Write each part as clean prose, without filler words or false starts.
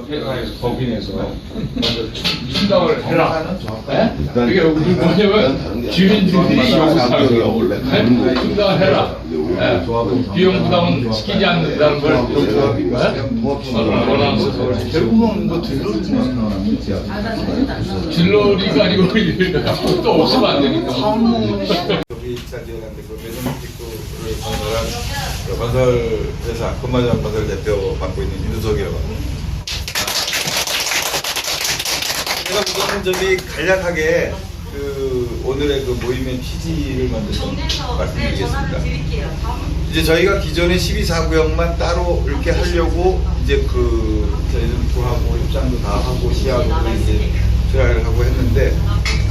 회사에서 법인에서 신당을 해라. 이게 뭐냐면 주민들이 요구사항이에요. 신당을 해라. 비용 부담은 시키지 않는다는 걸 원하는 거죠. 결국은 뭐 진로리가 아니고 또 없으면 안 되니까. 여기 2차 지원한데 그 매점직구를 건설한 건설회사 금마장 건설 대표 맡고 있는 윤석이라고 합니다. 제가 우선 저기 간략하게 그 오늘의 그 모임의 취지를 먼저 좀 말씀드리겠습니다. 이제 저희가 기존에 12사구역만 따로 이렇게 하려고 이제 그 저희는 구하고 협상도 다 하고 시하고 이제 출하를 하고 했는데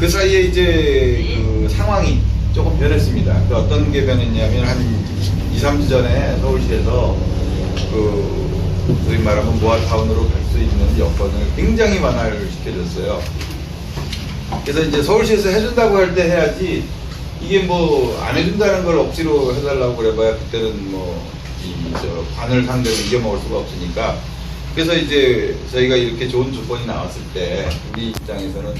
그 사이에 이제 그 상황이 조금 변했습니다. 그러니까 어떤 게 변했냐면 한 2, 3주 전에 서울시에서 그 소위 말하면 모아타운으로 갈 수 있는 여건을 굉장히 완화를 시켜줬어요. 그래서 이제 서울시에서 해준다고 할 때 해야지 이게 뭐 안 해준다는 걸 억지로 해달라고 그래봐야 그때는 뭐 관을 상대로 이겨먹을 수가 없으니까 그래서 이제 저희가 이렇게 좋은 조건이 나왔을 때 우리 입장에서는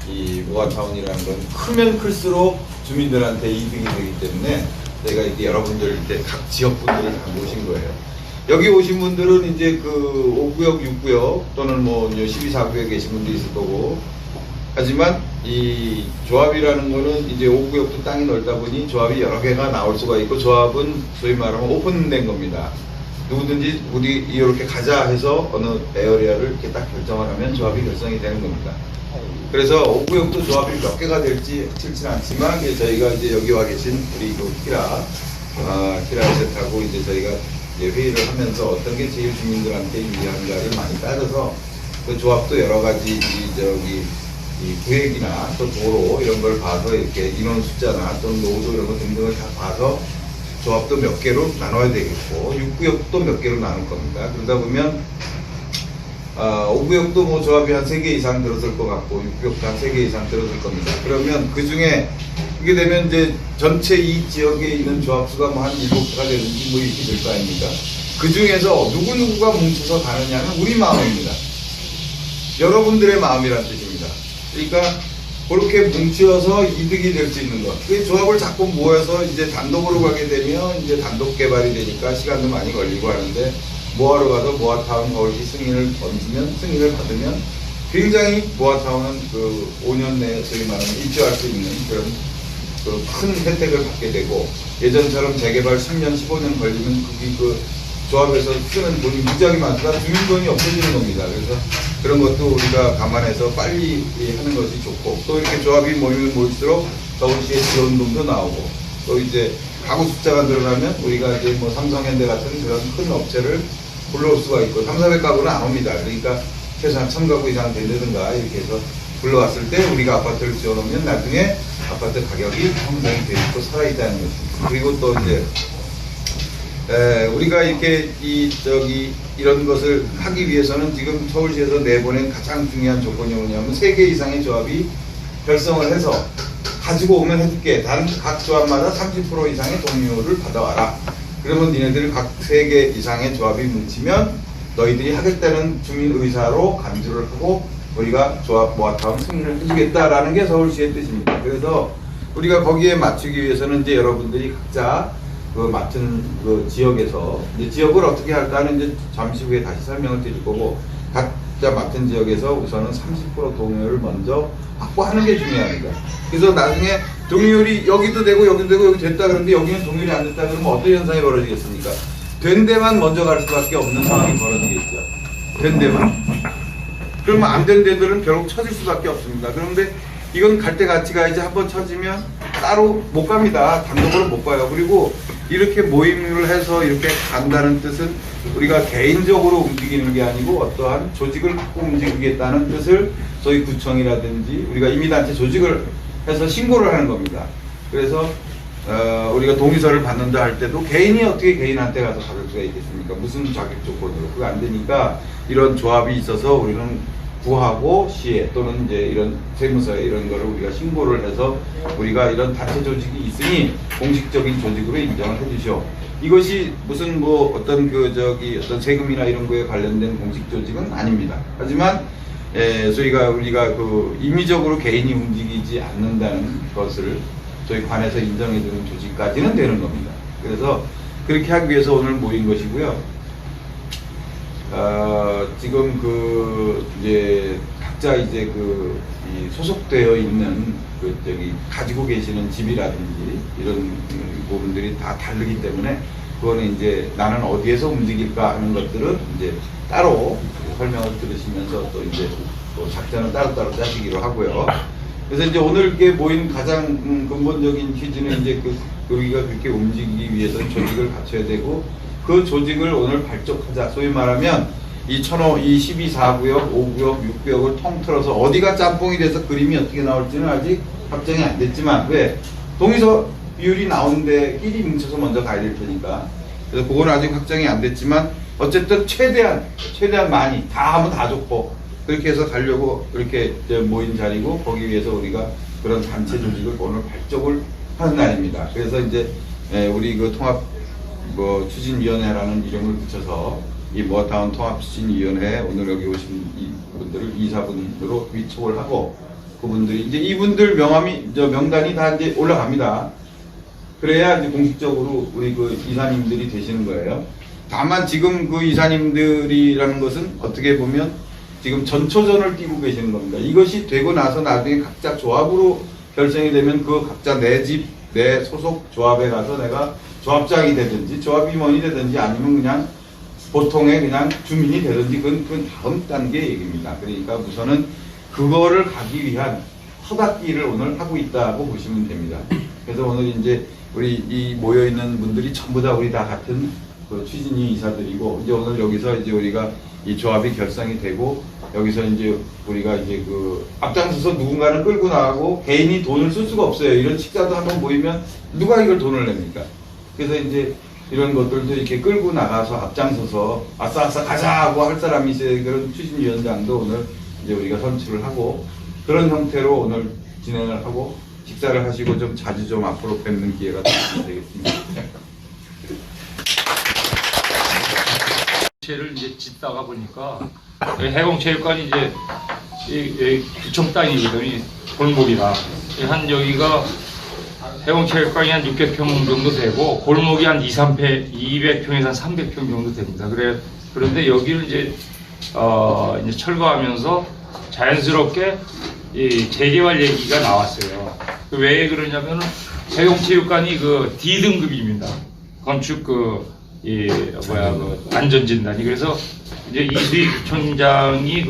이 모아타운이라는 건 크면 클수록 주민들한테 이득이 되기 때문에 저희가 이렇게 여러분들 이렇게 각 지역분들을 다 모신 거예요. 여기 오신 분들은 이제 그 5구역, 6구역 또는 뭐 12사구역에 계신 분도 있을 거고 하지만 이 조합이라는 거는 이제 5구역도 땅이 넓다 보니 조합이 여러 개가 나올 수가 있고 조합은 소위 말하면 오픈된 겁니다. 누구든지 우리 이렇게 가자 해서 어느 에어리아를 이렇게 딱 결정을 하면 조합이 결성이 되는 겁니다. 그래서 5구역도 조합이 몇 개가 될지 확실치는 않지만 저희가 이제 여기 와 계신 우리 그 키라셋하고 이제 저희가 이제 회의를 하면서 어떤 게 제일 주민들한테 유리한가를 많이 따져서 그 조합도 여러 가지 이 구획이나 또 도로 이런 걸 봐서 이렇게 인원 숫자나 또는 노조 이런 거 등등을 다 봐서 조합도 몇 개로 나눠야 되겠고 6구역도 몇 개로 나눌 겁니다. 그러다 보면 5구역도 뭐 조합이 한 3개 이상 들어설 것 같고 6구역도 한 3개 이상 들어설 겁니다. 그러면 그 중에 이게 되면 이제 전체 이 지역에 있는 조합수가 뭐 한 7개가 되는지 뭐 이렇게 될 거 아닙니까? 그 중에서 누구누구가 뭉쳐서 가느냐는 우리 마음입니다. 여러분들의 마음이란 뜻입니다. 그러니까 그렇게 뭉쳐서 이득이 될 수 있는 것. 그 조합을 자꾸 모여서 이제 단독으로 가게 되면 이제 단독 개발이 되니까 시간도 많이 걸리고 하는데 모아로 가서 모아타운 서울시 승인을 승인을 받으면 굉장히 모아타운은 그 5년 내에 소위 말하면 입주할 수 있는 그런 그 큰 혜택을 받게 되고 예전처럼 재개발 10년, 15년 걸리면 그 조합에서 쓰는 돈이 무지하게 많다가 주민 돈이 없어지는 겁니다. 그래서 그런 것도 우리가 감안해서 빨리 하는 것이 좋고 또 이렇게 조합이 모이면 모일수록 서울시의 지원금도 나오고 또 이제 가구 숫자가 늘어나면 우리가 이제 뭐 삼성현대 같은 그런 큰 업체를 불러올 수가 있고 3, 400가구는 안 옵니다. 그러니까 최소한 1000가구 이상 된다든가 이렇게 해서 불러왔을 때 우리가 아파트를 지어놓으면 나중에 아파트 가격이 형성이 되어 있고 살아있다는 것입니다. 그리고 또 이제 우리가 이렇게 이런 것을 하기 위해서는 지금 서울시에서 내보낸 가장 중요한 조건이 뭐냐면 3개 이상의 조합이 결성을 해서 가지고 오면 해줄게. 단 각 조합마다 30% 이상의 동료를 받아와라. 그러면 니네들 각 3개 이상의 조합이 뭉치면 너희들이 하겠다는 주민 의사로 간주를 하고 우리가 조합 모아타운 승인을 해주겠다라는 게 서울시의 뜻입니다. 그래서 우리가 거기에 맞추기 위해서는 이제 여러분들이 각자 그 맡은 그 지역에서 이제 지역을 어떻게 할까는 이제 잠시 후에 다시 설명을 드릴 거고 각자 맡은 지역에서 우선은 30% 동의율을 먼저 확보하는 게 중요합니다. 그래서 나중에 동의율이 여기도 되고 여기도 되고 여기 됐다 그러는데 여기는 동의율이 안 됐다 그러면 어떤 현상이 벌어지겠습니까? 된 데만 먼저 갈 수밖에 없는 상황이 벌어지겠죠. 된 데만. 그러면 안 된 데들은 결국 쳐질 수밖에 없습니다. 그런데 이건 갈 때 같이 가야지 한번 쳐지면 따로 못 갑니다. 단독으로 못 가요. 그리고 이렇게 모임을 해서 이렇게 간다는 뜻은 우리가 개인적으로 움직이는 게 아니고 어떠한 조직을 갖고 움직이겠다는 뜻을 소위 구청이라든지 우리가 임의단체 조직을 해서 신고를 하는 겁니다. 그래서 우리가 동의서를 받는다 할 때도 개인이 어떻게 개인한테 가서 받을 수가 있겠습니까? 무슨 자격 조건으로. 그거 안 되니까 이런 조합이 있어서 우리는 구하고 시에 또는 이제 이런 세무서에 이런 거를 우리가 신고를 해서 우리가 이런 단체 조직이 있으니 공식적인 조직으로 인정을 해주시오. 이것이 무슨 뭐 어떤 어떤 세금이나 이런 거에 관련된 공식 조직은 아닙니다. 하지만 저희가 우리가 임의적으로 개인이 움직이지 않는다는 것을 저희 관에서 인정해주는 조직까지는 되는 겁니다. 그래서 그렇게 하기 위해서 오늘 모인 것이고요. 지금 이제 각자 이제 이 소속되어 있는 가지고 계시는 집이라든지 이런 부분들이 다 다르기 때문에 그거는 이제 나는 어디에서 움직일까 하는 것들은 이제 따로 설명을 들으시면서 또 이제 작전을 따로따로 짜시기로 하고요. 그래서 이제 오늘 이렇게 모인 가장 근본적인 퀴즈는 이제 우리가 그렇게 움직이기 위해서는 조직을 갖춰야 되고 그 조직을 오늘 발족하자. 소위 말하면 이 12, 4구역, 5구역, 6구역을 통틀어서 어디가 짬뽕이 돼서 그림이 어떻게 나올지는 아직 확정이 안 됐지만 왜? 동의서 비율이 나오는데 끼리 뭉쳐서 먼저 가야 될 테니까. 그래서 그건 아직 확정이 안 됐지만 어쨌든 최대한 많이 다 하면 다 좋고 그렇게 해서 가려고 이렇게 모인 자리고 거기 위해서 우리가 그런 단체 조직을 오늘 발족을 하는 날입니다. 그래서 이제 우리 통합 추진위원회라는 이름을 붙여서 이 모아타운 통합추진위원회 오늘 여기 오신 이분들을 이사분으로 위촉을 하고 그분들이 이제 이분들 명단이 다 이제 올라갑니다. 그래야 이제 공식적으로 우리 이사님들이 되시는 거예요. 다만 지금 이사님들이라는 것은 어떻게 보면 지금 전초전을 뛰고 계시는 겁니다. 이것이 되고 나서 나중에 각자 조합으로 결성이 되면 각자 내 집, 내 소속 조합에 가서 내가 조합장이 되든지 조합임원이 되든지 아니면 그냥 보통의 그냥 주민이 되든지 그건 다음 단계 얘기입니다. 그러니까 우선은 그거를 가기 위한 터닥기를 오늘 하고 있다고 보시면 됩니다. 그래서 오늘 이제 우리 이 모여있는 분들이 전부 다 우리 다 같은 추진위 이사들이고 이제 오늘 여기서 이제 우리가 이 조합이 결성이 되고 여기서 이제 우리가 이제 앞장서서 누군가는 끌고 나가고 개인이 돈을 쓸 수가 없어요. 이런 식사도 한번 모이면 누가 이걸 돈을 냅니까? 그래서 이제 이런 것들도 이렇게 끌고 나가서 앞장서서 아싸 가자고 할 사람이 있어야 그런 추진위원장도 오늘 이제 우리가 선출을 하고 그런 형태로 오늘 진행을 하고 식사를 하시고 좀 자주 좀 앞으로 뵙는 기회가 되겠습니다. 를 이제 짓다가 보니까 해공체육관이 이제 이 구청 땅이거든요. 이 골목이라 한 여기가 해공체육관이 한 600평 정도 되고 골목이 한 200평에서 한 300평 정도 됩니다. 그런데 여기를 이제 철거하면서 자연스럽게 이 재개발 얘기가 나왔어요. 왜 그러냐면은 해공체육관이 D등급입니다. 건축 안전진단이. 그래서 이제 이수희 부총장이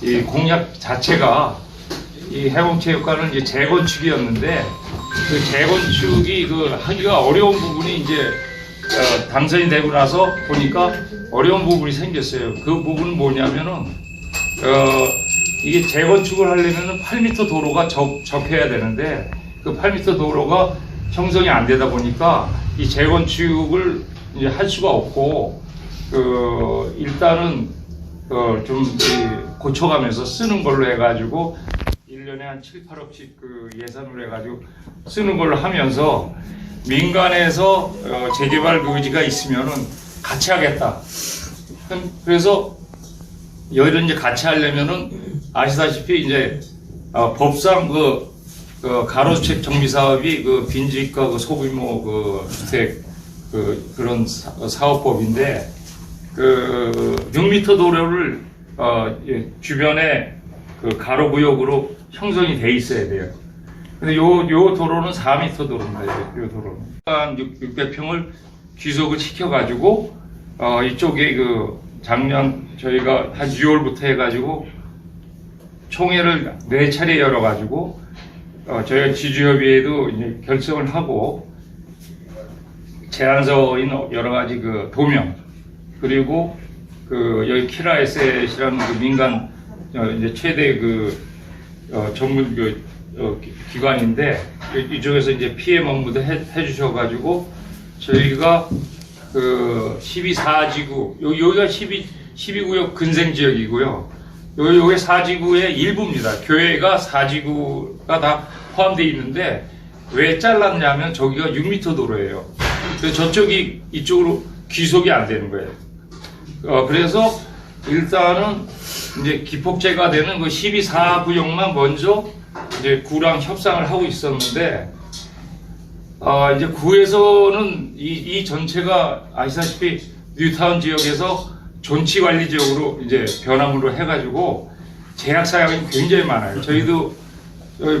이 공약 자체가 이 해공체육관은 이제 재건축이었는데 그 재건축이 하기가 어려운 부분이 이제 당선이 되고 나서 보니까 어려운 부분이 생겼어요. 그 부분은 뭐냐면은 이게 재건축을 하려면은 8m 도로가 접해야 되는데 그 8m 도로가 형성이 안 되다 보니까 이 재건축을 이제 할 수가 없고 일단은 좀 고쳐가면서 쓰는 걸로 해가지고 1년에 한 7, 8억씩 예산으로 해가지고 쓰는 걸로 하면서 민간에서 재개발 의지가 있으면은 같이 하겠다. 그래서 여기를 이제 같이 하려면은 아시다시피 이제 법상 가로주택 정비 사업이 빈집과 소규모 주택 그런 사업법인데 6m 도로를 주변에 가로구역으로 형성이 돼 있어야 돼요. 근데 요 도로는 4m 도로입니다. 요 도로는 한 600평을 귀속을 시켜가지고 이쪽에 작년 저희가 한 6월부터 해가지고 총회를 4차례 열어가지고 저희가 지주협의회도 이제 결성을 하고 제안서인 여러 가지 도명 그리고 여기 키라에셋이라는 민간 이제 최대 전문 기관인데 이쪽에서 이제 PM 업무도 해주셔가지고 저희가 12, 4지구 여기가 12구역 근생 지역이고요. 요게 4지구의 일부입니다. 교회가 4지구가 다 포함되어 있는데 왜 잘랐냐면 저기가 6m 도로예요. 그래서 저쪽이 이쪽으로 귀속이 안 되는 거예요. 그래서 일단은 이제 기폭제가 되는 그 12.4구역만 먼저 이제 구랑 협상을 하고 있었는데, 이제 구에서는 이 전체가 아시다시피 뉴타운 지역에서 존치 관리 지역으로 이제 변화물로 해가지고 제약 사항이 굉장히 많아요. 저희도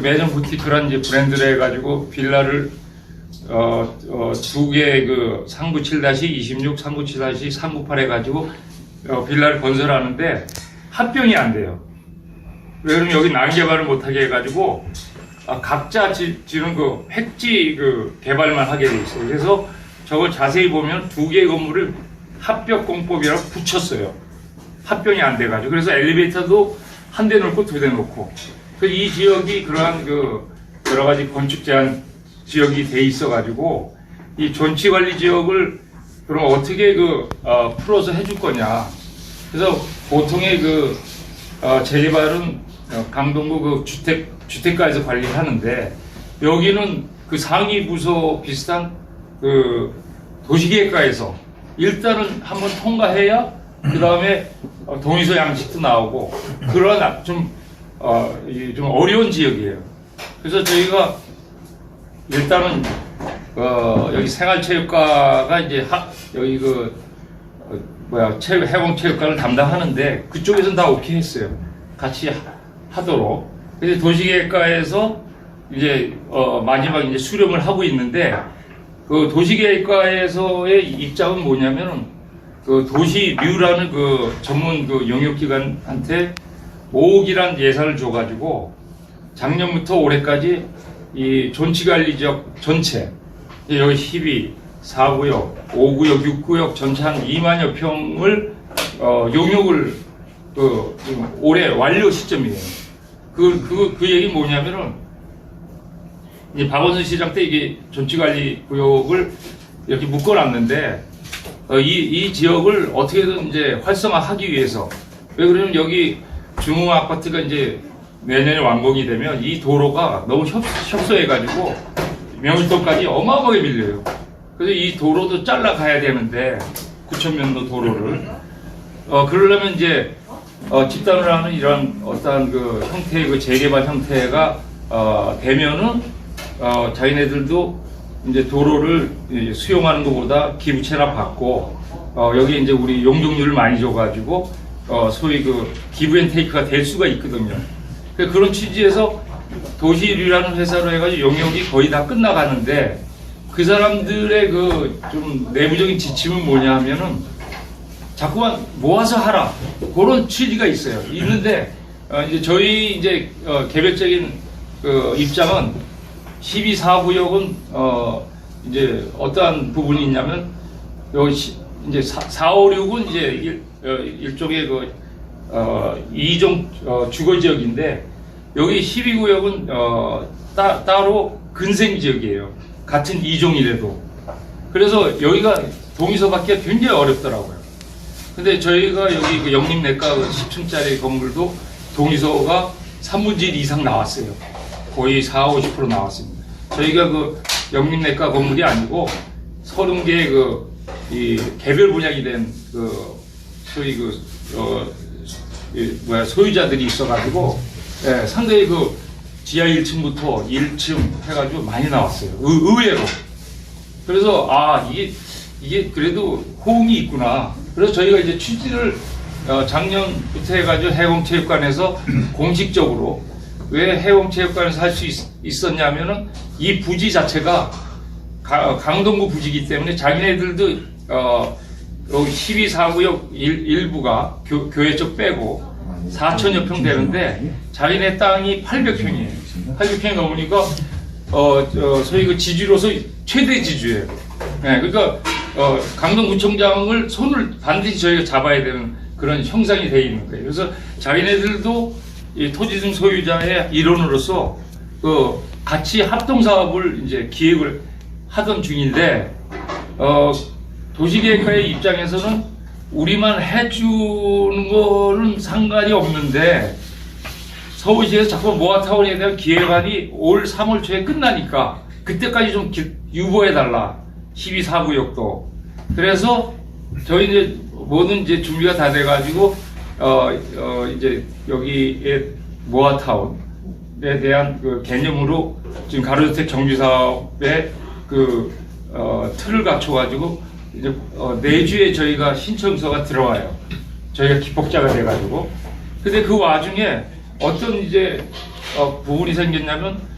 매점 부티크란 이제 브랜드를 해가지고 빌라를 두 개 그 397-26, 397-398 해가지고 빌라를 건설하는데 합병이 안 돼요. 왜 그러면 여기 난개발을 못하게 해가지고 각자 지는 그 획지 그 개발만 하게 돼 있어요. 그래서 저걸 자세히 보면 두 개의 건물을 합병공법이라고 붙였어요. 합병이 안 돼가지고. 그래서 엘리베이터도 한 대 놓고 두 대 놓고. 그래서 이 지역이 그러한 그 여러 가지 건축 제한 지역이 돼 있어가지고 이 존치 관리 지역을 그럼 어떻게 풀어서 해줄 거냐. 그래서 보통의 재개발은 강동구 그 주택가에서 관리를 하는데 여기는 그 상위 부서 비슷한 그 도시계획과에서 일단은 한번 통과해야 그 다음에 동의서 양식도 나오고 그런 좀 어려운 지역이에요. 그래서 저희가 일단은 여기 생활체육과가 이제 여기 해공체육과를 담당하는데 그쪽에서는 다 오케이 했어요. 같이 하도록. 그래서 도시계획과에서 이제 마지막 이제 수렴을 하고 있는데 그 도시계획과에서의 입장은 뭐냐면은 그 도시류라는 그 전문 그 용역기관한테 5억이란 예산을 줘가지고 작년부터 올해까지 이 존치관리 지역 전체 여기 12, 4구역, 5구역, 6구역 전체 한 2만여 평을 용역을 올해 완료 시점이에요. 그 얘기 뭐냐면은 이제 박원순 시장 때 이게 존치관리 구역을 이렇게 묶어놨는데 이 지역을 어떻게든 이제 활성화하기 위해서 왜 그러냐면 여기 중흥 아파트가 이제 내년에 완공이 되면 이 도로가 너무 협소해가지고 명일도까지 어마어마하게 밀려요. 그래서 이 도로도 잘라 가야 되는데 9,000년도 도로를 그러려면 이제 집단을 하는 이런 어떠한 그 형태의 그 재개발 형태가 되면은 자기네들도 이제 도로를 수용하는 것보다 기부채나 받고 여기 이제 우리 용적률을 많이 줘가지고 소위 그 기브앤테이크가 될 수가 있거든요. 그런 취지에서 도시류라는 회사로 해가지고 용역이 거의 다 끝나가는데 그 사람들의 그 좀 내부적인 지침은 뭐냐 하면은 자꾸만 모아서 하라 그런 취지가 있어요. 있는데 이제 저희 이제 개별적인 그 입장은 12.4구역은 이제 어떠한 부분이 있냐면 여기 이제 4, 5, 6은 이제 일종의 그 이종 주거 지역인데 여기 12구역은 따로 근생 지역이에요. 같은 이종이라도. 그래서 여기가 동의서 받기가 굉장히 어렵더라고요. 근데 저희가 여기 그 영림내과 10층짜리 건물도 동의서가 3분의 1 이상 나왔어요. 거의 40~50% 나왔습니다. 저희가 그 영림내과 건물이 아니고 30개의 이 개별 분양이 된 소위 소유자들이 있어가지고 상당히 그 지하 1층부터 1층 해가지고 많이 나왔어요. 의외로. 그래서 이게 그래도 호응이 있구나. 그래서 저희가 이제 취지를 작년부터 해가지고 해공체육관에서 공식적으로 왜 해공체육관에서 할 수 있었냐면은 이 부지 자체가 강동구 부지이기 때문에 자기네들도 여기 12.4구역 일부가 교회 쪽 빼고 4,000여 평 되는데 자기네 땅이 800평이에요. 800평이 넘으니까 소위 그 지주로서 최대 지주예요. 네, 그러니까 강동구청장을 손을 반드시 저희가 잡아야 되는 그런 형상이 돼 있는 거예요. 그래서 자기네들도 이 토지증 소유자의 일원으로서 같이 합동 사업을 이제 기획을 하던 중인데 도시계획과의 입장에서는 우리만 해주는 거는 상관이 없는데 서울시에서 자꾸 모아타운에 대한 기획안이 올 3월 초에 끝나니까 그때까지 좀 유보해달라. 12사구역도. 그래서 저희 이제 모든 이제 준비가 다 돼가지고 이제 여기에 모아타운에 대한 그 개념으로 지금 가로주택 정비 사업에 그 틀을 갖춰가지고 이제 내주에 저희가 신청서가 들어와요. 저희가 기폭자가 돼가지고. 근데 그 와중에 어떤 이제 부분이 생겼냐면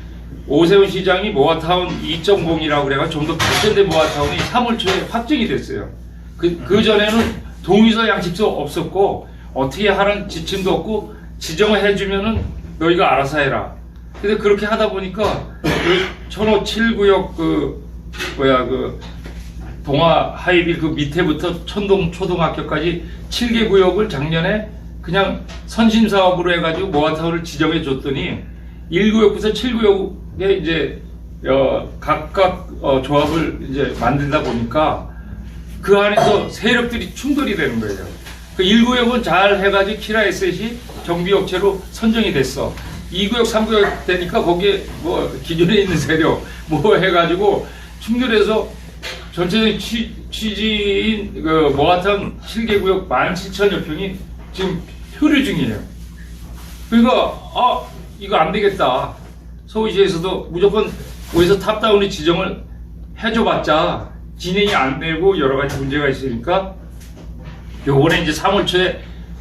오세훈 시장이 모아타운 2.0이라고 그래가 좀 더 발전된 모아타운이 3월 초에 확정이 됐어요. 그 전에는 동의서 양식서 없었고 어떻게 하라는 지침도 없고 지정을 해주면은 너희가 알아서 해라. 근데 그렇게 하다 보니까 그 천호 7구역 그 동아 하이빌 그 밑에부터 천동 초등학교까지 7개 구역을 작년에 그냥 선심사업으로 해가지고 모아타운을 지정해 줬더니 1구역부터 7구역에 이제 각각 조합을 이제 만들다 보니까 그 안에서 세력들이 충돌이 되는 거예요. 그 1구역은 잘 해가지고 키라 에셋이 정비업체로 선정이 됐어. 2구역, 3구역 되니까 거기에 뭐 기존에 있는 세력 뭐 해가지고 충돌해서 전체적인 취지인 그 모아타운 7개 구역 17,000여 평이 지금 표류 중이에요. 그러니까 이거 안 되겠다. 서울시에서도 무조건 어디서 탑다운의 지정을 해줘봤자 진행이 안 되고 여러 가지 문제가 있으니까 요번에 이제 3월 초에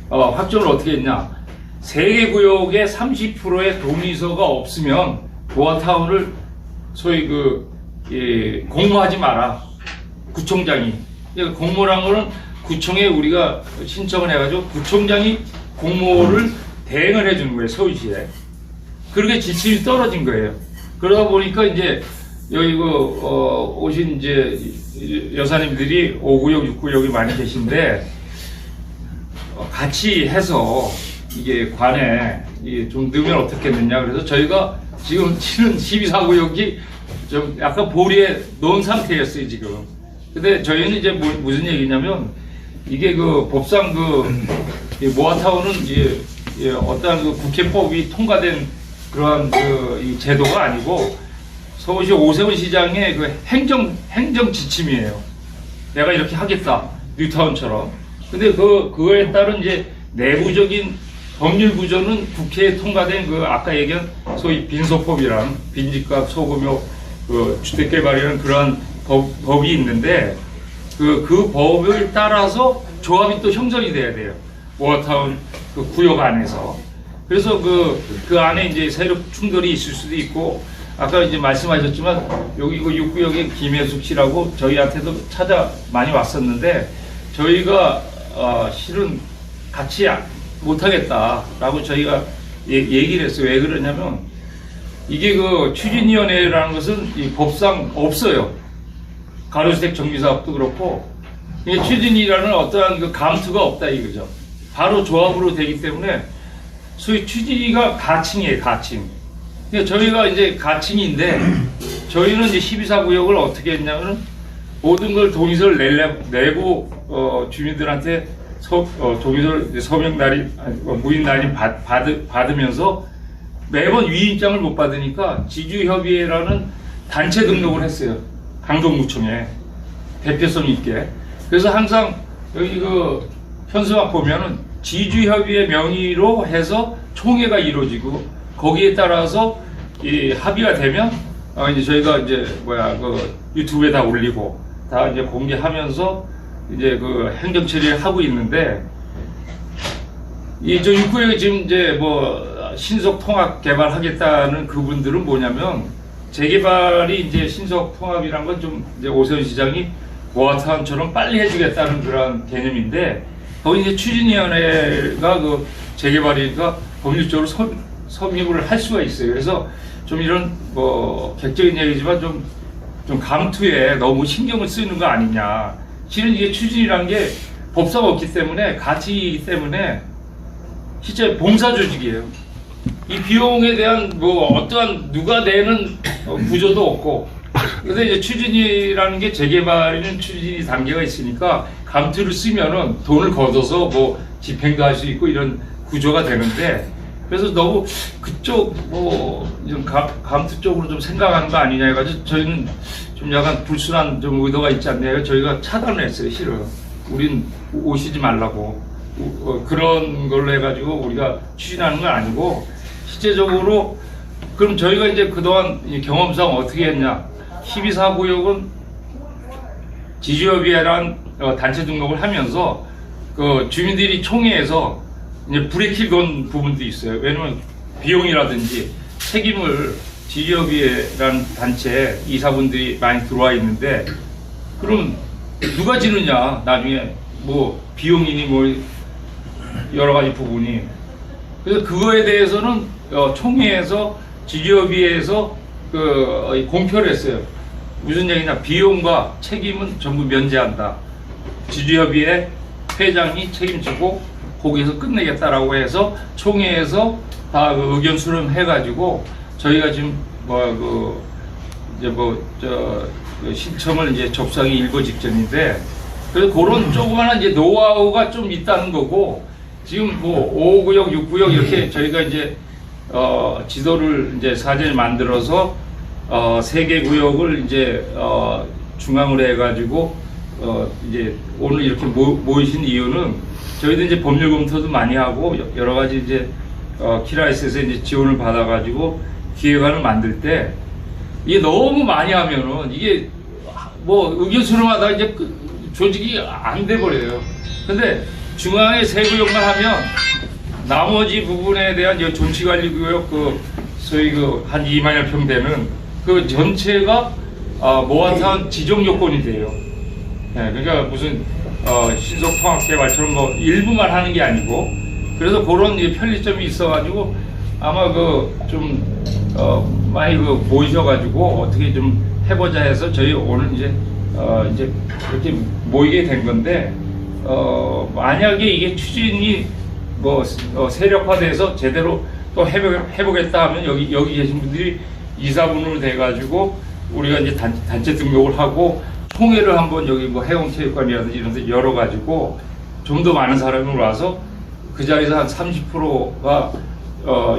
확정을 어떻게 했냐. 3개 구역에 30%의 동의서가 없으면 모아타운을 소위 공모하지 마라. 구청장이. 공모란 거는 구청에 우리가 신청을 해가지고 구청장이 공모를 대행을 해주는 거예요, 서울시에. 그렇게 지침이 떨어진 거예요. 그러다 보니까 이제 여기 오신 이제 여사님들이 5구역, 6구역이 많이 계신데 같이 해서 이게 관에 좀 넣으면 어떻겠느냐. 그래서 저희가 지금 치는 12사구역이 좀 약간 보리에 놓은 상태였어요, 지금. 근데 저희는 이제 무슨 얘기냐면 이게 법상 모아타운은 이제 어떠한 국회법이 통과된 그러한 이 제도가 아니고 서울시 오세훈 시장의 행정 지침이에요. 내가 이렇게 하겠다. 뉴타운처럼. 근데 그거에 따른 이제 내부적인 법률 구조는 국회에 통과된 아까 얘기한 소위 빈소법이란 빈집값 소금요 주택개발이라는 그러한 법이 있는데 그 법을 따라서 조합이 또 형성이 돼야 돼요. 모아타운 구역 안에서. 그래서 그 안에 이제 세력 충돌이 있을 수도 있고 아까 이제 말씀하셨지만 여기 6구역에 김혜숙 씨라고 저희한테도 많이 왔었는데 저희가 실은 같이 못하겠다라고 저희가 얘기를 했어요. 왜 그러냐면 이게 추진위원회라는 것은 이 법상 없어요. 가로주택 정비사업도 그렇고 이게 추진이라는 어떠한 감투가 없다 이거죠. 바로 조합으로 되기 때문에 소위 추진위가 가칭이에요. 가칭. 그러니까 저희가 이제 가칭인데 저희는 이제 12사구역을 어떻게 했냐면 모든 걸 동의서를 내고 주민들한테 동의서를 서명 날인 무인 날인 받으면서 매번 위임장을 못 받으니까 지주협의회라는 단체 등록을 했어요. 강동구청에 대표성 있게. 그래서 항상 여기 현수막 보면은 지주협의회 명의로 해서 총회가 이루어지고 거기에 따라서 이 합의가 되면 이제 저희가 이제 유튜브에 다 올리고 다 이제 공개하면서 이제 행정 처리를 하고 있는데 저 6구역에 지금 이제 신속 통합 개발하겠다는 그분들은 뭐냐면 재개발이 이제 신속 통합이란 건 좀 이제 오세훈 시장이 모아타운처럼 빨리 해주겠다는 그런 개념인데 거기 이제 추진위원회가 재개발이니까 법률적으로 성립을 할 수가 있어요. 그래서 좀 이런 객적인 얘기지만 좀 감투에 너무 신경을 쓰는 거 아니냐. 실은 이게 추진이란 게 법상 없기 때문에 가치이기 때문에 실제 봉사 조직이에요. 이 비용에 대한 어떠한 누가 내는 구조도 없고 근데 이제 추진이라는 게 재개발에는 추진이 단계가 있으니까 감투를 쓰면은 돈을 걷어서 뭐 집행도 할 수 있고 이런 구조가 되는데, 그래서 너무 그쪽 좀 감투 쪽으로 좀 생각하는 거 아니냐 해가지고 저희는 좀 약간 불순한 좀 의도가 있지 않냐 해서 저희가 차단을 했어요. 실은 우린 오시지 말라고 그런 걸로 해가지고 우리가 추진하는 건 아니고, 실제적으로 그럼 저희가 이제 그동안 경험상 어떻게 했냐, 12사구역은 지주협의회란 단체 등록을 하면서 그 주민들이 총회에서 이제 불에 켜던 부분도 있어요. 왜냐면 비용이라든지 책임을 지주협의회라는 단체 이사분들이 많이 들어와 있는데, 그럼 누가 지느냐, 나중에 뭐 비용이니 뭐 여러 가지 부분이. 그래서 그거에 대해서는 총회에서 지주협의회에서 그 공표를 했어요. 무슨 얘기냐, 비용과 책임은 전부 면제한다. 지주협의회 회장이 책임지고 거기에서 끝내겠다라고 해서 총회에서 다 그 의견 수렴해가지고 저희가 지금 신청을 이제 접수하기 일보 직전인데, 그래서 그런 조그마한 이제 노하우가 좀 있다는 거고, 지금 뭐 5구역, 6구역 이렇게 저희가 이제 지도를 이제 사전에 만들어서 3개 구역을 이제 중앙으로 해가지고 이제 오늘 이렇게 모이신 이유는, 저희도 이제 법률 검토도 많이 하고 여러 가지 이제 키라이스에서 이제 지원을 받아가지고 기획안을 만들 때 이게 너무 많이 하면은 이게 뭐 의견 수렴하다가 이제 조직이 안 돼 버려요. 근데 중앙에 3구역만 하면 나머지 부분에 대한 존치관리구역 소위 한 2만여 평 되는 그 전체가 모아타운 지정 요건이 돼요. 네, 그러니까 무슨 신속통합개발처럼 뭐 일부만 하는 게 아니고, 그래서 그런 편리점이 있어가지고 아마 좀 많이 모이셔가지고 어떻게 좀 해보자 해서 저희 오늘 이제 이렇게 모이게 된 건데, 만약에 이게 추진이 세력화돼서 제대로 또 해보겠다 하면 여기 계신 분들이 이사분으로 돼가지고 우리가 이제 단체 등록을 하고 총회를 한번 여기 해공체육관이라든지 이런 데 열어가지고 좀 더 많은 사람이 와서 그 자리에서 한 30%가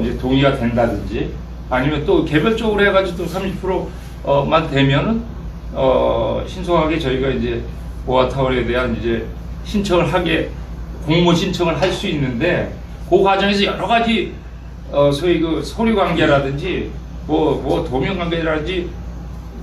이제 동의가 된다든지, 아니면 또 개별적으로 해가지고 또 30%만 되면은 신속하게 저희가 이제 모아타운에 대한 이제 공모 신청을 할 수 있는데, 그 과정에서 여러 가지 소위 서류 관계라든지 도면 관계라든지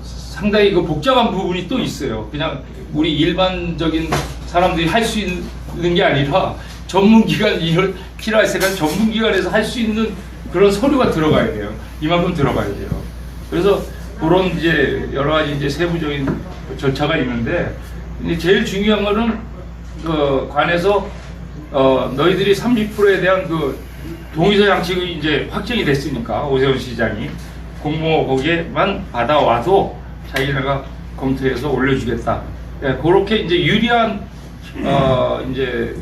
상당히 복잡한 부분이 또 있어요. 그냥 우리 일반적인 사람들이 할 수 있는 게 아니라 전문기관, 이런 키라이스가 전문기관에서 할 수 있는 그런 서류가 들어가야 돼요. 이만큼 들어가야 돼요. 그래서 그런 이제 여러 가지 이제 세부적인 절차가 있는데, 제일 중요한 거는 관에서 너희들이 30%에 대한 동의서 양식이 이제 확정이 됐으니까 오세훈 시장이 공모 거기에만 받아와도 자기네가 검토해서 올려주겠다. 예, 그렇게 이제 유리한 이제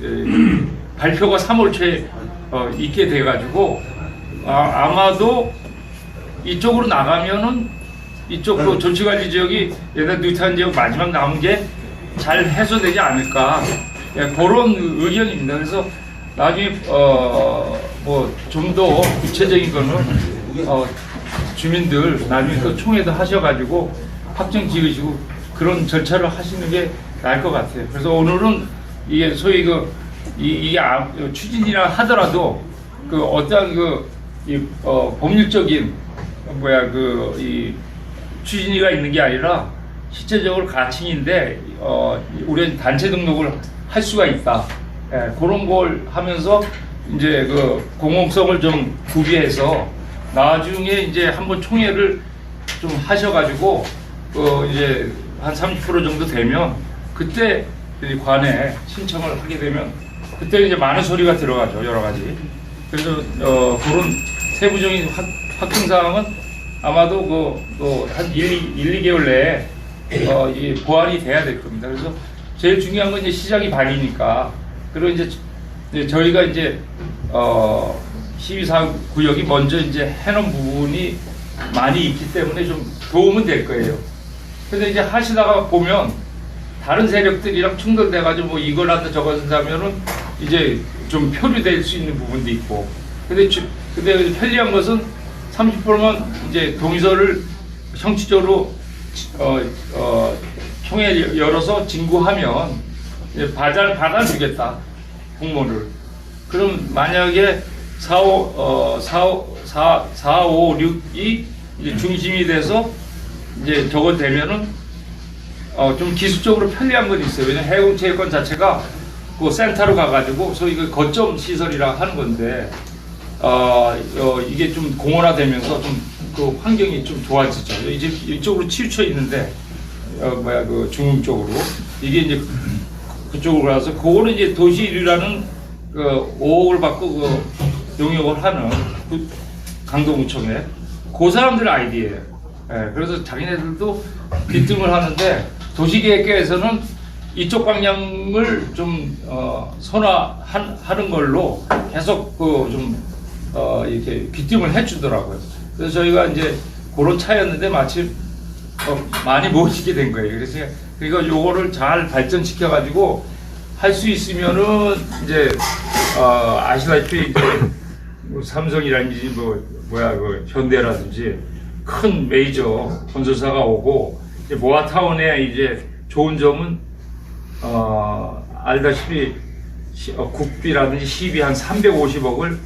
발표가 3월 초에 있게 돼가지고 아마도 이쪽으로 나가면은 이쪽 조치관리 지역이 예를 뉴타운 지역 마지막 남은 게 잘 해소되지 않을까, 예, 그런 의견입니다. 그래서 나중에 좀 더 구체적인 거는 주민들 나중에 또 총회도 하셔가지고 확정 지으시고 그런 절차를 하시는 게 나을 것 같아요. 그래서 오늘은 이게 소위 이게 추진이라 하더라도 어떠한 법률적인 이 추진이가 있는 게 아니라 실제적으로 가칭인데 우리는 단체 등록을 할 수가 있다. 예, 그런 걸 하면서 이제 공공성을 좀 구비해서 나중에 이제 한번 총회를 좀 하셔가지고 이제 한 30% 정도 되면 그때 관에 신청을 하게 되면 그때 이제 많은 소리가 들어가죠, 여러 가지. 그래서 그런 세부적인 확정 사항은 아마도 한 1-2개월 내에 보완이 돼야 될 겁니다. 그래서 제일 중요한 건 이제 시작이 반이니까, 그리고 이제 저희가 이제 12사구역이 먼저 이제 해놓은 부분이 많이 있기 때문에 좀 도움은 될 거예요. 근데 이제 하시다가 보면 다른 세력들이랑 충돌돼가지고 뭐 이걸 한다 저걸 한다면은 이제 좀 표류될 수 있는 부분도 있고. 근데 편리한 것은 30%만 이제 동의서를 형식적으로 총회 열어서 진구하면 이제 받아주겠다 공모를. 그럼 만약에 456이 이제 중심이 돼서 이제 저거 되면은 좀 기술적으로 편리한 건 있어요. 왜냐면 해공체육관 자체가 그 센터로 가가지고 소위 그 거점 시설이라 하는 건데 이게 좀 공원화되면서 좀 그 환경이 좀 좋아지죠. 이제 이쪽으로 치우쳐 있는데 그 중흥 쪽으로 이게 이제 그쪽으로 가서 그거는 이제 도시일이라는 그 5억을 받고 그 용역을 하는 그 강동구청에 그 사람들 아이디어예요. 예, 그래서 자기네들도 비등을 하는데 도시계획계에서는 이쪽 방향을 좀 선화하는 걸로 계속 이렇게 귀띔을 해주더라고요. 그래서 저희가 이제 그런 차였는데 마침 많이 모시게 된 거예요. 그래서 그러니까 요거를 잘 발전시켜 가지고 할 수 있으면은 이제 아시다시피 이제 뭐 삼성이라든지 그 현대라든지 큰 메이저 건설사가 오고 이제 모아타운에 이제 좋은 점은 알다시피 국비라든지 시비 한 350억을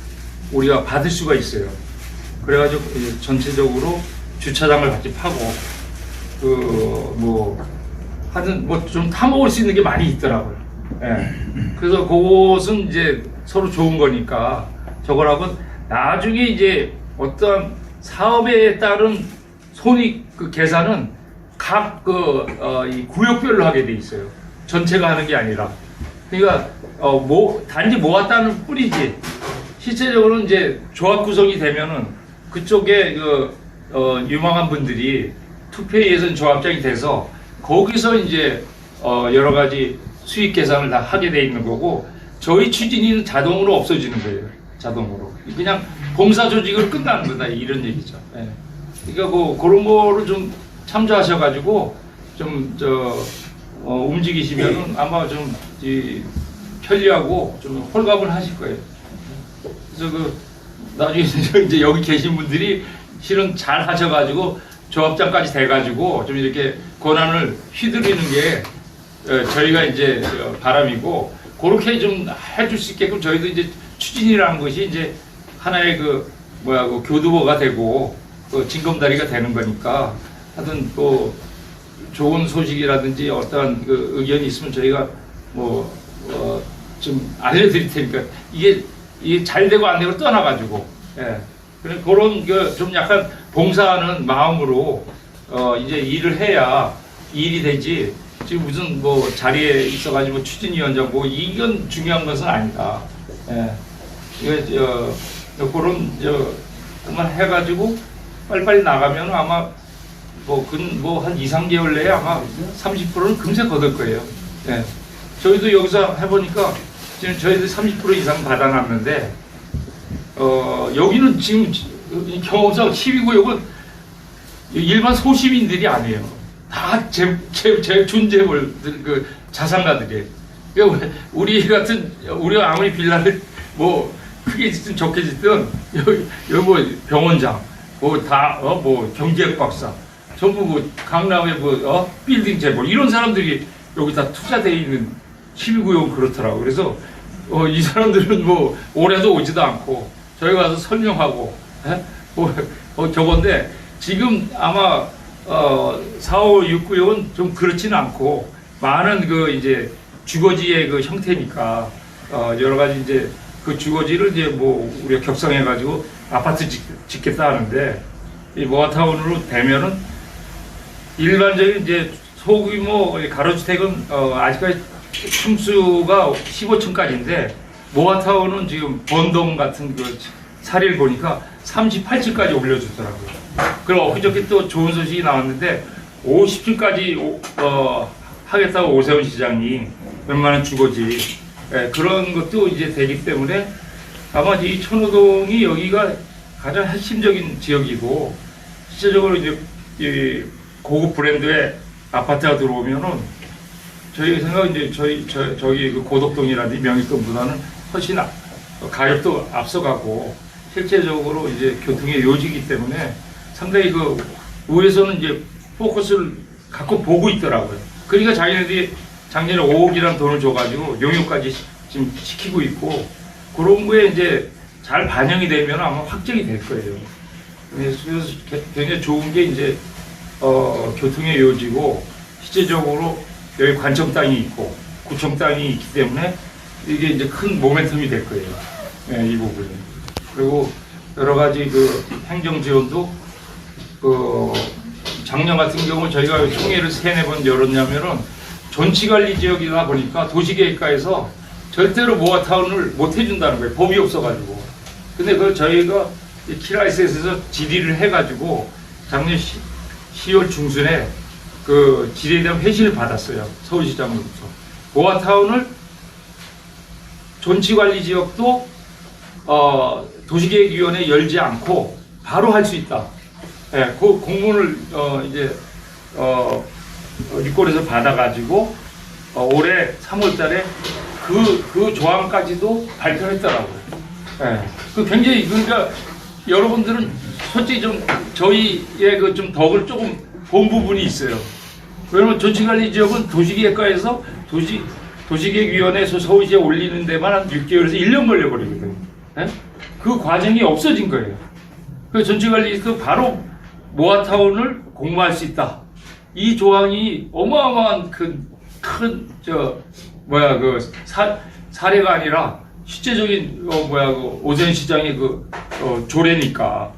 우리가 받을 수가 있어요. 그래가지고 전체적으로 주차장을 같이 파고 하여튼 좀 타먹을 수 있는 게 많이 있더라고요. 예. 그래서 그것은 이제 서로 좋은 거니까 저걸 하면 나중에 이제 어떤 사업에 따른 손익 그 계산은 각 이 구역별로 하게 돼 있어요. 전체가 하는 게 아니라. 그러니까 단지 모았다는 뿐이지 실제적으로는 이제 조합 구성이 되면은 그쪽에 유망한 분들이 투표에 의해서 조합장이 돼서 거기서 이제 여러 가지 수익 계산을 다 하게 돼 있는 거고 저희 추진위는 자동으로 없어지는 거예요. 자동으로 그냥 봉사 조직을 끝나는 거다 이런 얘기죠. 예. 그러니까 그런 거를 좀 참조하셔가지고 좀 움직이시면은 아마 좀 편리하고 좀 홀가분 하실 거예요. 그래서 나중에 이제 여기 계신 분들이 실은 잘 하셔가지고 조합장까지 돼가지고 좀 이렇게 권한을 휘두르는 게 저희가 이제 바람이고 그렇게 좀 해줄 수 있게끔 저희도 이제 추진이라는 것이 이제 하나의 그 교두보가 되고 징검다리가 되는 거니까 하여튼 또 좋은 소식이라든지 어떠한 그 의견이 있으면 저희가 좀 알려드릴 테니까 이게 잘 되고 안 되고 떠나가지고 그런 좀 약간 봉사하는 마음으로 이제 일을 해야 일이 되지 지금 무슨 자리에 있어가지고 추진위원장 이건 중요한 것은 아니다. 이거 그런 그만 해가지고 빨리빨리 나가면 아마 한 2, 3개월 내에 아마 30%는 금세 거둘 거예요. 저희도 여기서 해보니까 지금 저희들 30% 이상 받아놨는데 여기는 지금 경험상 12구역은 일반 소시민들이 아니에요. 다 준재벌들 그 자산가들이에요. 그러니까 우리가 아무리 빌라를 크게 짓든 적게 짓든 여기 병원장 경제학 박사 전부 강남에 빌딩 재벌 이런 사람들이 여기 다 투자되어 있는 12구역은 그렇더라고. 그래서 이 사람들은 올해도 오지도 않고 저희 가서 설명하고 저건데 지금 아마 4, 5, 6구역은 좀 그렇지는 않고 많은 이제 주거지의 그 형태니까 여러 가지 이제 그 주거지를 이제 우리가 격상해가지고 아파트 짓겠다 하는데 이 모아타운으로 되면은 일반적인 이제 소규모 가로주택은 아직까지 층수가 15층까지인데 모아타운은 지금 번동 같은 그 사례를 보니까 38층까지 올려주더라고요. 그리고 엊그저께 또 좋은 소식이 나왔는데 50층까지 하겠다고 오세훈 시장이 웬만한 주거지 그런 것도 이제 되기 때문에 아마 이 천호동이 여기가 가장 핵심적인 지역이고 실제적으로 이제 이 고급 브랜드의 아파트가 들어오면은 저희 생각 이제 저기 그 고덕동이라든지 명익동보다는 훨씬 가격도 앞서가고 실제적으로 이제 교통의 요지이기 때문에 상당히 그 우에서는 이제 포커스를 갖고 보고 있더라고요. 그러니까 자기네들이 작년에 5억이라는 돈을 줘가지고 용역까지 지금 시키고 있고 그런 거에 이제 잘 반영이 되면 아마 확정이 될 거예요. 그래서 굉장히 좋은 게 이제 교통의 요지고 실제적으로 여기 관청 땅이 있고 구청 땅이 있기 때문에 이게 이제 큰 모멘텀이 될 거예요. 네, 이 부분이. 그리고 여러 가지 그 행정 지원도 작년 같은 경우 저희가 총회를 3-4번 열었냐면은 전치관리 지역이다 보니까 도시계획과에서 절대로 모아타운을 못 해준다는 거예요. 법이 없어가지고. 근데 그걸 저희가 키라이스에서 질의를 해가지고 작년 10월 중순에 그 질의에 대한 회신을 받았어요. 서울시장으로부터. 모아타운을 전치관리 지역도 도시계획위원회 열지 않고 바로 할 수 있다. 예, 그 공문을 이제 유권에서 받아가지고 올해 3월달에 그 조항까지도 발표했더라고요. 예, 그 굉장히 그러니까 여러분들은 솔직히 좀 저희의 그 좀 덕을 조금 본 부분이 있어요. 왜냐면 전치관리 지역은 도시계획과에서 도시계획위원회에서 서울시에 올리는 데만 한 6개월에서 1년 걸려버리거든요. 예? 그 과정이 없어진 거예요. 그래서 전치관리도 바로 모아타운을 공모할 수 있다. 이 조항이 어마어마한 사례가 아니라 실제적인 오전 시장의 조례니까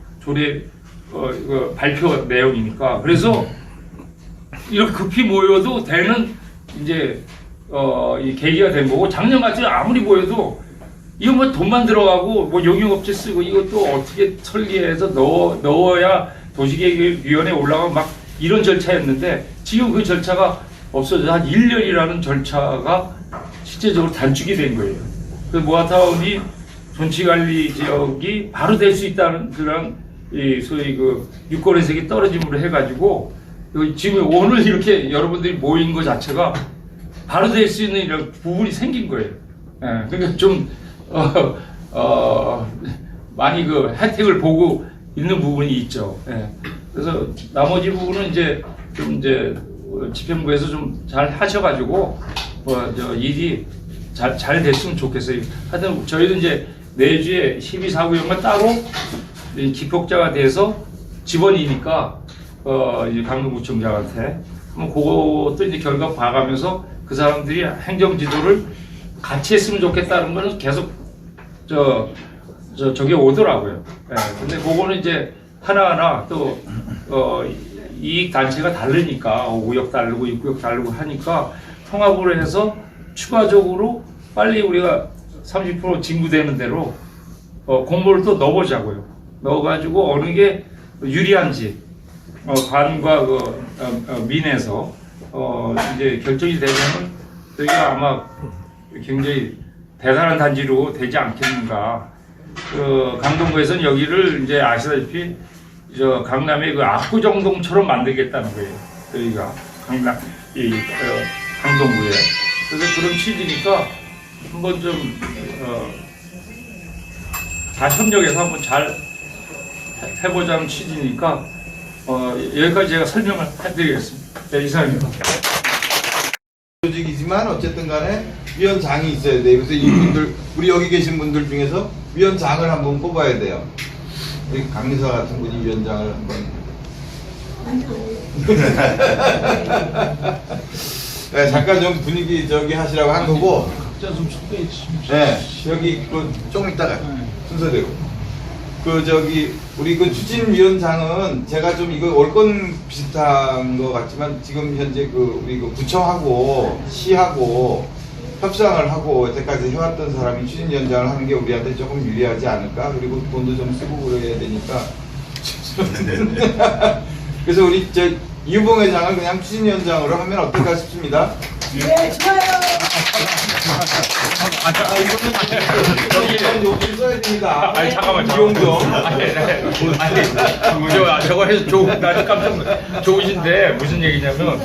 발표 내용이니까 그래서 이렇게 급히 모여도 되는 이제 이 계기가 된 거고 작년같이 아무리 모여도 이거 뭐 돈만 들어가고 뭐 용역업체 쓰고 이것도 어떻게 설계해서 넣어야 도시계획위원회에 올라가면 막 이런 절차였는데 지금 그 절차가 없어져 한 1년이라는 절차가 실제적으로 단축이 된 거예요. 그 모아타운이 전치관리 지역이 바로 될 수 있다는 그런 소위 그 유권 해석이 떨어짐으로 해가지고 지금 오늘 이렇게 여러분들이 모인 것 자체가 바로 될 수 있는 이런 부분이 생긴 거예요. 예, 그러니까 좀 많이 그 혜택을 보고 있는 부분이 있죠. 예. 그래서 나머지 부분은 이제 좀 집행부에서 좀 잘 하셔가지고 일이 잘 됐으면 좋겠어요. 하여튼 저희도 이제 내주에 12사구역만 따로 기폭자가 돼서 직원이니까 이제 강동구청장한테 그것도 이제 결과 봐가면서 그 사람들이 행정 지도를 같이 했으면 좋겠다는 거는 계속 저게 오더라고요. 예, 근데 그거는 이제 하나하나 또 이익 단체가 다르니까 5역 다르고 6역 다르고 하니까 통합으로 해서 추가적으로 빨리 우리가 30% 징구되는 대로 공모를 또 넣어보자고요. 넣어가지고 어느 게 유리한지 관과 민에서 이제 결정이 되면은 저희가 아마 굉장히 대단한 단지로 되지 않겠는가. 강동구에서는 여기를 이제 아시다시피 강남의 그 압구정동처럼 만들겠다는 거예요. 저희가 강동구에. 그래서 그런 취지니까 한번 좀 다 협력해서 한번 잘 해보자는 취지니까 여기까지 제가 설명을 해드리겠습니다. 네, 이상입니다. 조직이지만 어쨌든 간에 위원장이 있어야 돼요. 그래서 이분들 우리 여기 계신 분들 중에서 위원장을 한번 뽑아야 돼요. 우리 강리사 같은 분이 위원장을 한번. 네, 잠깐 좀 분위기 하시라고 한 거고. 네, 여기 조금 이따가 순서대로. 우리 추진위원장은 제가 좀 이거 월권 비슷한 것 같지만 지금 현재 우리 구청하고 시하고 협상을 하고 여태까지 해왔던 사람이 추진위원장을 하는 게 우리한테 조금 유리하지 않을까? 그리고 돈도 좀 쓰고 그래야 되니까. 그래서 우리 이유봉 회장을 그냥 추진위원장으로 하면 어떨까 싶습니다. 네, 좋아요. 여기 써야 되니까. 아니 잠깐만 이용정. 저거 해서 나도 깜짝 좋으신데 무슨 얘기냐면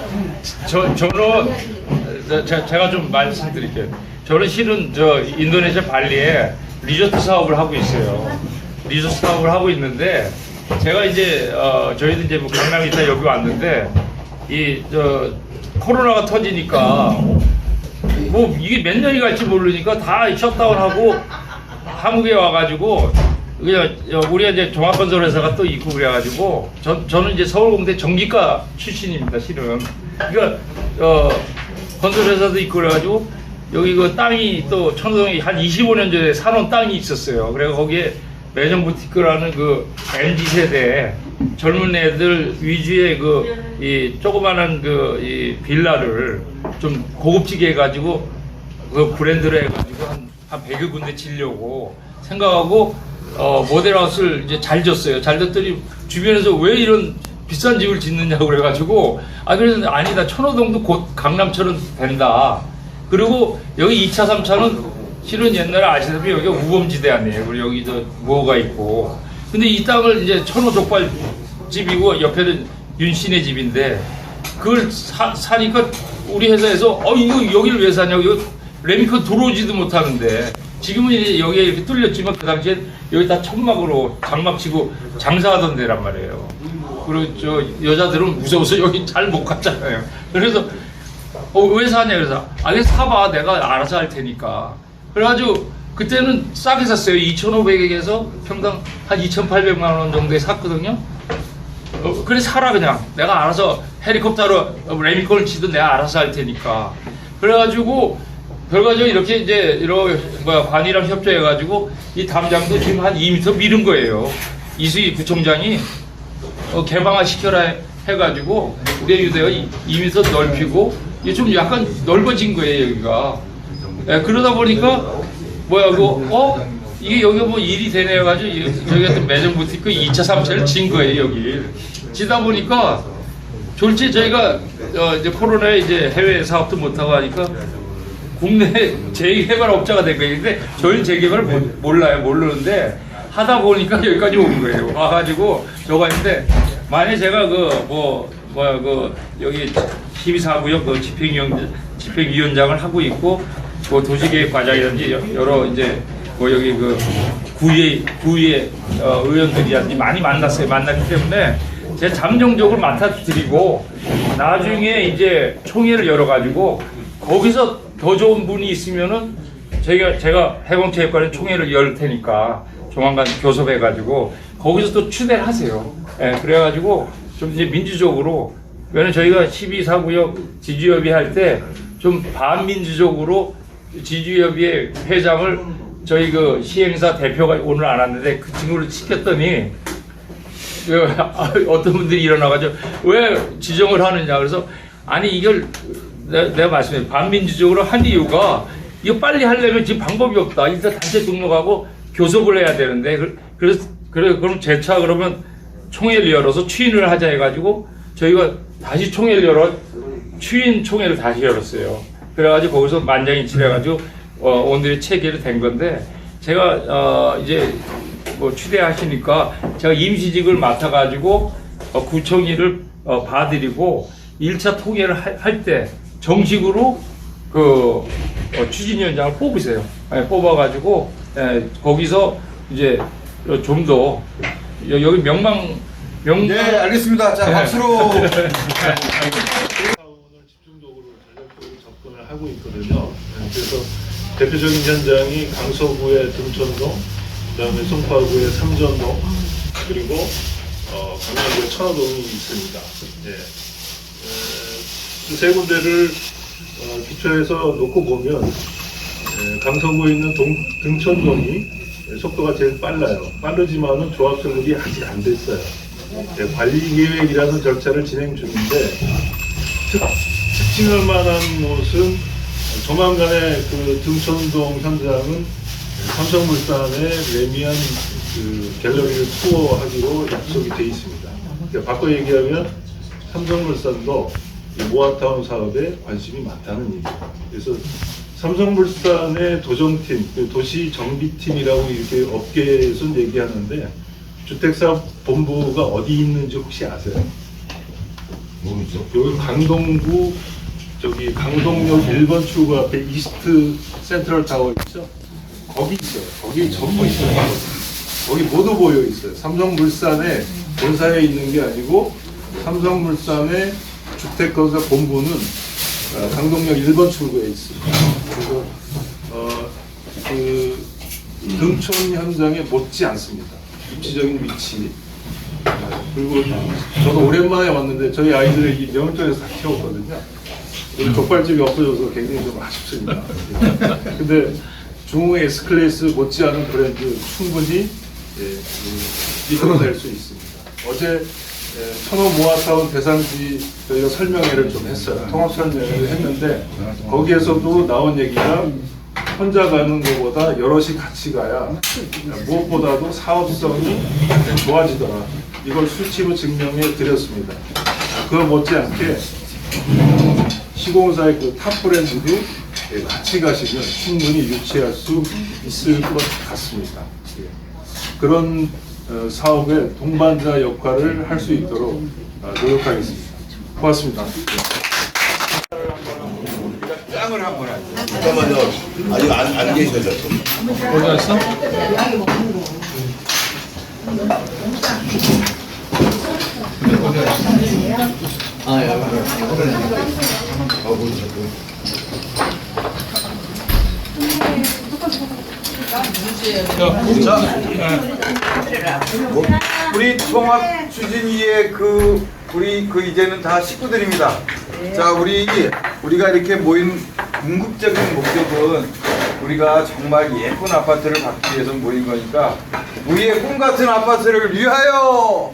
저는 제가 좀 말씀드릴게요. 저는 실은 저 인도네시아 발리에 리조트 사업을 하고 있어요. 리조트 사업을 하고 있는데 제가 이제 저희도 이제 뭐 강남에 있다 여기 왔는데 이 코로나가 터지니까 뭐 이게 몇 년이 갈지 모르니까 다 셧다운하고 한국에 와가지고 그냥 우리가 이제 종합건설회사가 또 있고 그래가지고 저는 이제 서울공대 전기과 출신입니다 실은. 그러니까 건설회사도 있고 그래가지고 여기 그 땅이 또 천호동에 한 25년 전에 사놓은 땅이 있었어요. 그래서 거기에 매점 부티크라는 그 MZ 세대 젊은 애들 위주의 이 조그마한 이 빌라를 좀 고급지게 해가지고 그 브랜드로 해가지고 한 100여 군데 지려고 생각하고 모델하우스를 이제 잘 졌어요. 잘 졌더니 주변에서 왜 이런 비싼 집을 짓느냐고 그래가지고 그래서 아니다 천호동도 곧 강남처럼 된다. 그리고 여기 2차 3차는 실은 옛날에 아시다시피 여기가 우범지대 아니에요. 그리고 여기도 뭐가 있고. 근데 이 땅을 이제 천호 족발 집이고 옆에는 윤씨네 집인데 그걸 사니까 우리 회사에서 이거 여기를 왜 사냐고. 이거 레미컨 들어오지도 못하는데 지금은 이제 여기에 이렇게 뚫렸지만 그 당시엔 여기 다 천막으로 장막 치고 장사하던 데란 말이에요. 그리고 저 여자들은 무서워서 여기 잘 못 갔잖아요. 그래서 왜 사냐 그래서 그냥 사봐 내가 알아서 할 테니까. 그래가지고 그때는 싸게 샀어요. 2,500에서 평당 한 2,800만 원 정도에 샀거든요. 그래 사라 그냥 내가 알아서 헬리콥터로 레미콘을 치든 내가 알아서 할 테니까. 그래가지고 결과적으로 이렇게 이제 이런 관이랑 협조해가지고 이 담장도 지금 한 2m 미른 거예요. 이수희 부총장이 개방화 시켜라 해가지고 우리 유대가 2m 넓히고 이게 좀 약간 넓어진 거예요 여기가. 그러다 보니까 이게 여기가 뭐 일이 되네 해가지고 여기가 또 매점 부티크 2차 3차를 진 거예요 여기. 지다 보니까 졸지 저희가 이제 코로나에 이제 해외 사업도 못하고 하니까 국내 재개발업자가 된 거예요. 근데 저희는 재개발을 모르는데 하다 보니까 여기까지 온 거예요. 와가지고 저거 했는데 만약에 제가 여기 12사구역 집행위원장을 하고 있고 도시계획 과장이라든지 여러 이제 여기 구의 의원들이라든지 많이 만났기 때문에 제가 잠정적으로 맡아드리고 나중에 이제 총회를 열어가지고 거기서 더 좋은 분이 있으면은 제가 해공체육관에 총회를 열 테니까 조만간 교섭해가지고 거기서 또 추대를 하세요. 그래가지고 좀 이제 민주적으로 왜냐면 저희가 12사구역 지주협의 할 때 좀 반민주적으로 지주협의회 회장을 저희 시행사 대표가 오늘 안 왔는데 그 친구를 시켰더니 어떤 분들이 일어나가지고 왜 지정을 하느냐 그래서 아니 이걸 내가 말씀해 반민주적으로 한 이유가 이거 빨리 하려면 지금 방법이 없다. 일단 단체 등록하고 교섭을 해야 되는데 그럼 재차 그러면 총회를 열어서 추인을 하자 해가지고 저희가 다시 총회를 추인 총회를 다시 열었어요. 그래가지고 거기서 만장일치해가지고 오늘의 체계를 된 건데 제가 이제 추대하시니까 제가 임시직을 맡아가지고 구청위를 봐드리고 1차 통일을 할 때 정식으로 추진위원장을 뽑으세요. 뽑아가지고 거기서 이제 좀 더 여기 네, 알겠습니다. 자, 박수로. 오늘 집중적으로 전략적으로 접근을 하고 있거든요. 그래서 대표적인 현장이 강서구의 등촌동, 그다음에 송파구의 삼전동, 그리고 강남구의 천호동이 있습니다. 그 세 군데를 기초해서 놓고 보면 강서구에 있는 등촌동이 속도가 제일 빨라요. 빠르지만은 조합 설립이 아직 안 됐어요. 관리 계획이라는 절차를 진행 중인데 특징할 만한 것은 조만간에 그 등촌동 현장은 삼성물산의 레미안 갤러리를 투어하기로 약속이 돼 있습니다. 그러니까 바꿔 얘기하면 삼성물산도 이 모아타운 사업에 관심이 많다는 얘기예요. 그래서 삼성물산의 도정팀, 그 도시정비팀이라고 이렇게 업계에서 얘기하는데 주택사업본부가 어디 있는지 혹시 아세요? 모르죠. 여기 강동구 저기 강동역 1번 출구 앞에 이스트 센트럴 타워 있죠? 거기 있어요. 거기 전부 있어요. 거기 모두 보여 있어요. 삼성물산의 본사에 있는 게 아니고 삼성물산의 주택건설 본부는 강동역 1번 출구에 있습니다. 그래서 그 등촌 현장에 못지 않습니다. 입지적인 위치. 그리고 저도 오랜만에 왔는데 저희 아이들을 이 명동에서 다 키웠거든요. 우리 족발집이 없어져서 굉장히 좀 아쉽습니다. 근데 중흥 S클래스 못지않은 브랜드 충분히 이끌어낼 수 있습니다. 어제 천호 모아타운 대상지 저희가 설명회를 좀 했어요. 통합 설명회를 했는데 거기에서도 나온 얘기가 혼자 가는 것보다 여럿이 같이 가야 무엇보다도 사업성이 좋아지더라. 이걸 수치로 증명해 드렸습니다. 그거 못지않게 시공사의 그 탑 브랜드도 같이 가시면 충분히 유치할 수 있을 것 같습니다. 그런 사업의 동반자 역할을 할 수 있도록 노력하겠습니다. 고맙습니다. 짱을 한번 하죠. 잠깐만요. 아직 안 계셔요. 어디 갔어? 우리 통합 추진위의 우리 이제는 다 식구들입니다. 자, 우리가 이렇게 모인 궁극적인 목적은 우리가 정말 예쁜 아파트를 받기 위해서 모인 거니까 우리의 꿈 같은 아파트를 위하여!